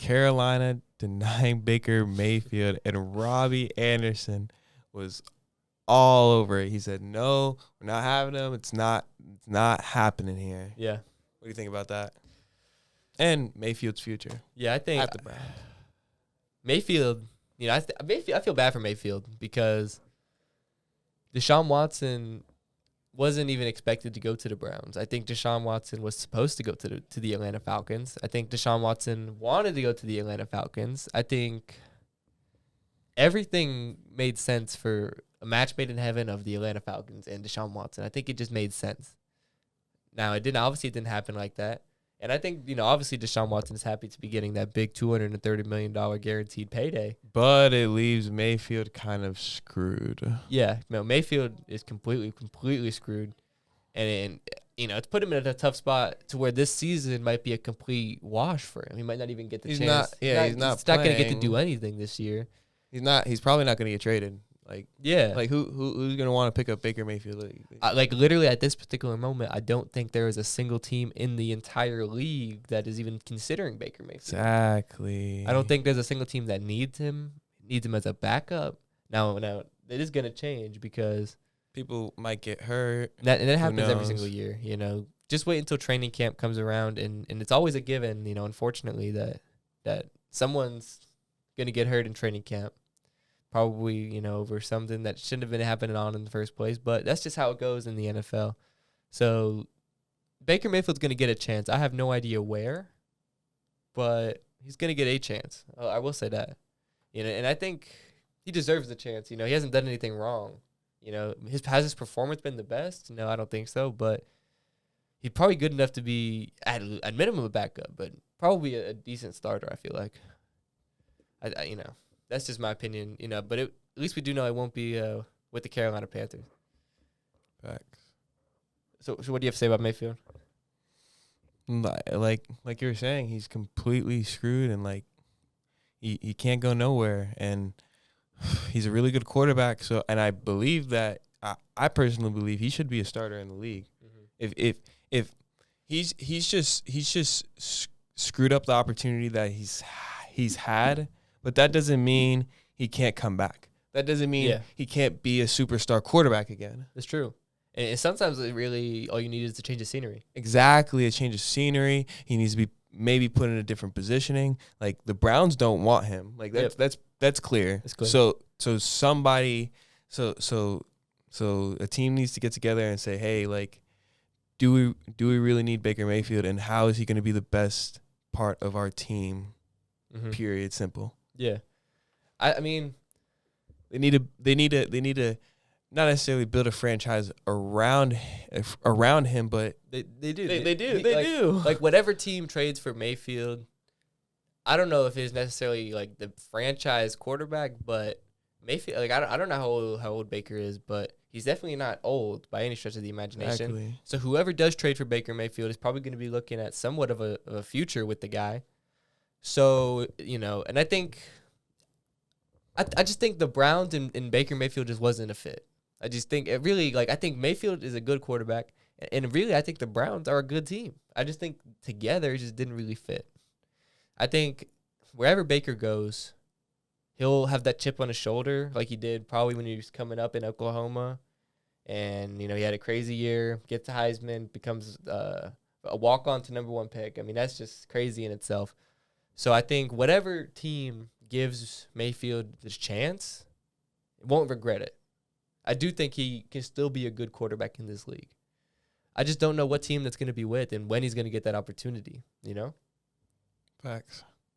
Carolina denying Baker Mayfield, and Robbie Anderson was all over it. He said, "No, we're not having him. It's not happening here." Yeah. What do you think about that? And Mayfield's future Yeah, I think at the Browns. Mayfield, I feel bad for Mayfield because Deshaun Watson wasn't even expected to go to the Browns. I think Deshaun Watson was supposed to go to the Atlanta Falcons. I think Deshaun Watson wanted to go to the Atlanta Falcons. I think everything made sense for a match made in heaven of the Atlanta Falcons and Deshaun Watson. I think it just made sense. Now, it didn't happen like that. And I think, obviously Deshaun Watson is happy to be getting that big $230 million guaranteed payday. But it leaves Mayfield kind of screwed. Yeah, no, Mayfield is completely screwed. And it's put him in a tough spot to where this season might be a complete wash for him. He might not even get the chance. He's not going to get to do anything this year. He's probably not going to get traded. Who's going to want to pick up Baker Mayfield? Literally at this particular moment, I don't think there is a single team in the entire league that is even considering Baker Mayfield. Exactly. I don't think there's a single team that needs him as a backup. Now it is going to change because people might get hurt. And that happens every single year, Just wait until training camp comes around, and it's always a given, unfortunately, that someone's going to get hurt in training camp. Probably, over something that shouldn't have been happening on in the first place. But that's just how it goes in the NFL. So Baker Mayfield's going to get a chance. I have no idea where, but he's going to get a chance. I will say that. And I think he deserves the chance. He hasn't done anything wrong. Has his performance been the best? No, I don't think so. But he's probably good enough to be, at minimum, a backup, but probably a decent starter, I feel like. That's just my opinion, but at least we do know it won't be with the Carolina Panthers. Facts. So what do you have to say about Mayfield? Like you were saying, he's completely screwed, and he can't go nowhere, and he's a really good quarterback. So, and I believe that I personally believe he should be a starter in the league. Mm-hmm. If he's just screwed up the opportunity that he's had. But that doesn't mean he can't come back. That doesn't mean he can't be a superstar quarterback again. That's true. And sometimes really all you need is to change the scenery. Exactly, a change of scenery. He needs to be maybe put in a different positioning. Like the Browns don't want him. Like that's clear. It's clear. So somebody so a team needs to get together and say, hey, do we really need Baker Mayfield, and how is he going to be the best part of our team? Mm-hmm. Period. Simple. Yeah, I mean, they need to not necessarily build a franchise around him, but they do. They do. Like whatever team trades for Mayfield, I don't know if it's necessarily like the franchise quarterback, but Mayfield, I don't know how old Baker is, but he's definitely not old by any stretch of the imagination. Exactly. So whoever does trade for Baker Mayfield is probably going to be looking at somewhat of a future with the guy. So, and I think, I just think the Browns and Baker Mayfield just wasn't a fit. I just think it really, I think Mayfield is a good quarterback, and really I think the Browns are a good team. I just think together it just didn't really fit. I think wherever Baker goes, he'll have that chip on his shoulder like he did probably when he was coming up in Oklahoma. And, he had a crazy year, gets to Heisman, becomes a walk-on to number 1 pick. I mean, that's just crazy in itself. So I think whatever team gives Mayfield this chance won't regret it. I do think he can still be a good quarterback in this league. I just don't know what team that's going to be with and when he's going to get that opportunity, Facts.